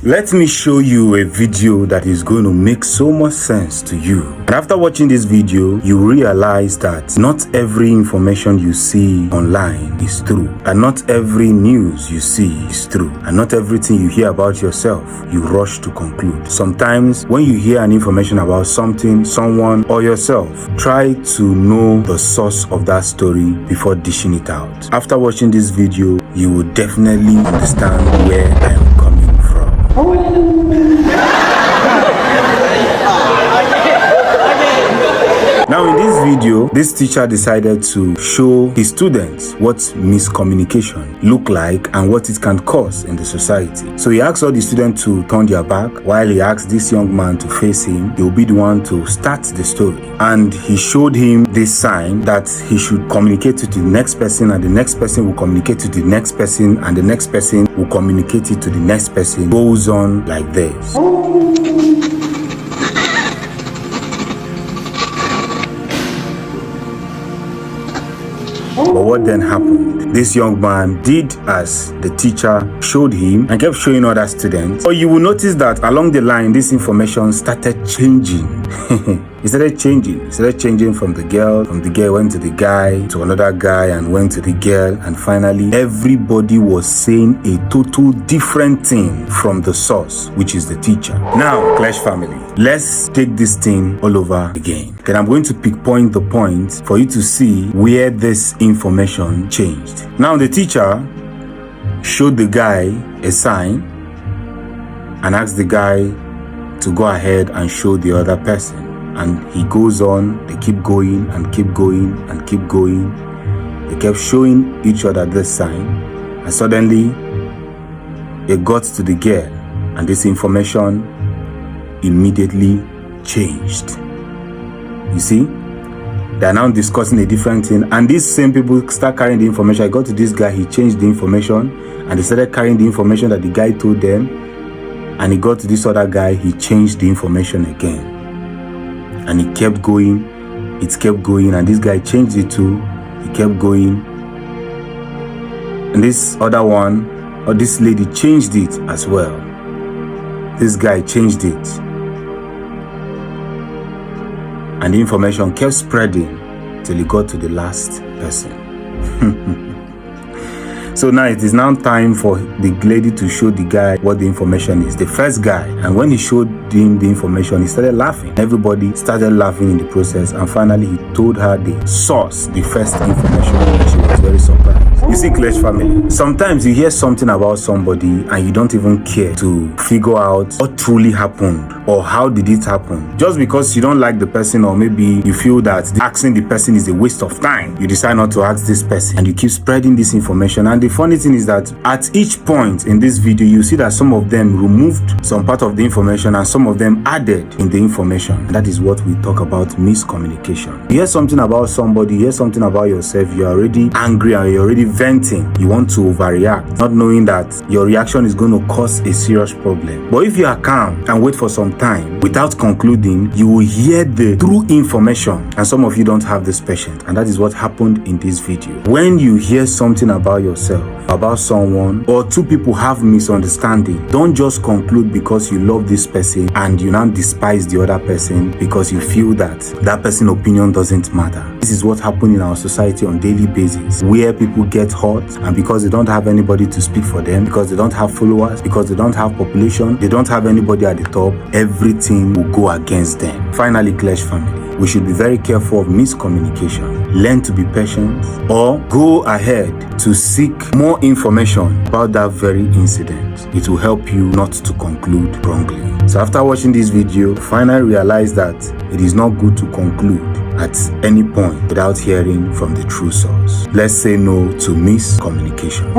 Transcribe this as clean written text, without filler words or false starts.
Let me show you a video that is going to make so much sense to you. And after watching this video, you realize that not every information you see online is true. And not every news you see is true. And not everything you hear about yourself, you rush to conclude. Sometimes when you hear an information about something, someone, or yourself, try to know the source of that story before dishing it out. After watching this video, you will definitely understand where I am coming from. Now in this video, this teacher decided to show his students what miscommunication look like and what it can cause in the society. So he asked all the students to turn their back while he asked this young man to face him. He will be the one to start the story. And he showed him this sign that he should communicate to the next person, and the next person will communicate to the next person, and the next person will communicate it to the next person. Goes on like this. But what then happened? This young man did as the teacher showed him and kept showing other students. But you will notice that along the line, this information started changing. It started changing from the girl went to the guy, to another guy, and went to the girl, and finally everybody was saying a total different thing from the source, which is the teacher. Now, Clash family, let's take this thing all over again. Then I'm going to pinpoint the point for you to see where this information changed. Now the teacher showed the guy a sign and asked the guy to go ahead and show the other person. And he goes on, they keep going and keep going and keep going. They kept showing each other this sign, and suddenly it got to the girl, and this information immediately changed. You see, they are now discussing a different thing, and these same people start carrying the information. I got to this guy, he changed the information, and they started carrying the information that the guy told them, and he got to this other guy, he changed the information again. And it kept going, and this guy changed it too, he kept going. And this other one, or this lady, changed it as well. This guy changed it. And the information kept spreading till it got to the last person. So now it is now time for the lady to show the guy what the information is. The first guy, and when he showed him the information, he started laughing. Everybody started laughing in the process, and finally he told her the source, the first information, and she was very surprised. You see, Clash family, sometimes you hear something about somebody and you don't even care to figure out what truly happened or how did it happen. Just because you don't like the person, or maybe you feel that asking the person is a waste of time, you decide not to ask this person, and you keep spreading this information. And the funny thing is that at each point in this video, you see that some of them removed some part of the information and some of them added in the information. And that is what we talk about, miscommunication. You hear something about somebody, you hear something about yourself, you're already angry and you're already venting. You want to overreact, not knowing that your reaction is going to cause a serious problem. But if you are calm and wait for some time without concluding, you will hear the true information. And some of you don't have this patience, and that is what happened in this video. When you hear something about yourself, about someone, or two people have misunderstanding, don't just conclude because you love this person and you now despise the other person because you feel that that person's opinion doesn't matter. This is what happens in our society on a daily basis, where people get hurt, and because they don't have anybody to speak for them, because they don't have followers, because they don't have population, they don't have anybody at the top, everything will go against them. Finally, Clash family, we should be very careful of miscommunication. Learn to be patient, or go ahead to seek more information about that very incident. It will help you not to conclude wrongly. So after watching this video, finally realize that it is not good to conclude at any point without hearing from the true source. Let's say no to miscommunication.